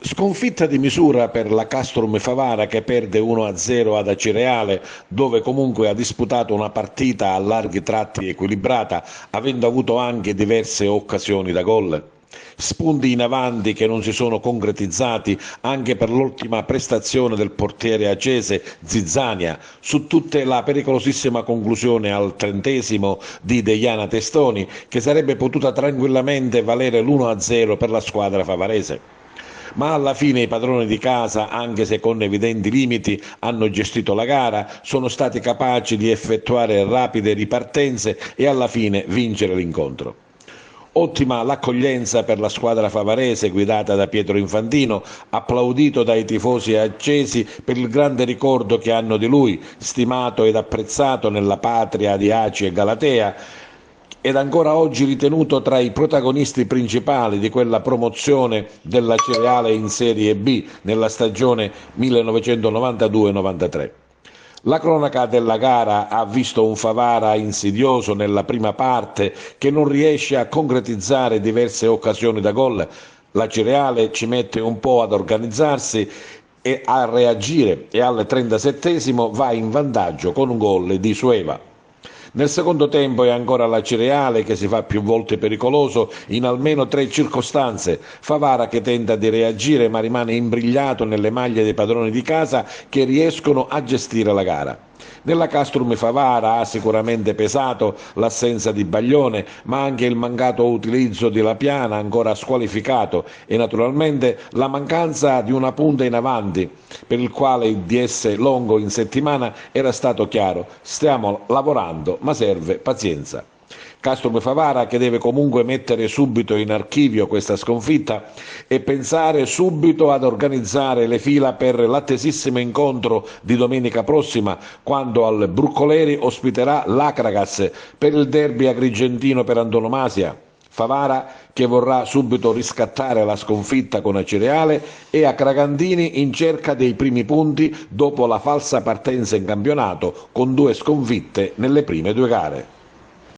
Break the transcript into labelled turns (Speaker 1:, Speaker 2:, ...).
Speaker 1: Sconfitta di misura per la Castrum Favara che perde 1-0 ad Acireale, dove comunque ha disputato una partita a larghi tratti equilibrata, avendo avuto anche diverse occasioni da gol. Spunti in avanti che non si sono concretizzati anche per l'ultima prestazione del portiere acese Zizzania, su tutte la pericolosissima conclusione al 30° di Deiana Testoni, che sarebbe potuta tranquillamente valere l'1-0 per la squadra favarese. Ma alla fine i padroni di casa, anche se con evidenti limiti, hanno gestito la gara, sono stati capaci di effettuare rapide ripartenze e alla fine vincere l'incontro. Ottima l'accoglienza per la squadra favarese guidata da Pietro Infantino, applaudito dai tifosi accesi per il grande ricordo che hanno di lui, stimato ed apprezzato nella patria di Aci e Galatea, ed ancora oggi ritenuto tra i protagonisti principali di quella promozione della Cireale in Serie B nella stagione 1992-93. La cronaca della gara ha visto un Favara insidioso nella prima parte che non riesce a concretizzare diverse occasioni da gol. La Cireale ci mette un po' ad organizzarsi e a reagire e al 37° va in vantaggio con un gol di Sueva. Nel secondo tempo è ancora la Cireale che si fa più volte pericoloso in almeno 3 circostanze. Favara che tenta di reagire ma rimane imbrigliato nelle maglie dei padroni di casa che riescono a gestire la gara. Nella Castrum Favara ha sicuramente pesato l'assenza di Baglione, ma anche il mancato utilizzo di Lapiana ancora squalificato e naturalmente la mancanza di una punta in avanti, per il quale il DS Longo in settimana era stato chiaro: stiamo lavorando, ma serve pazienza. Castrum Favara che deve comunque mettere subito in archivio questa sconfitta e pensare subito ad organizzare le fila per l'attesissimo incontro di domenica prossima, quando al Broccoleri ospiterà l'Acragas per il derby agrigentino per antonomasia. Favara che vorrà subito riscattare la sconfitta con Acireale e a Cragandini in cerca dei primi punti dopo la falsa partenza in campionato con 2 sconfitte nelle prime 2 gare.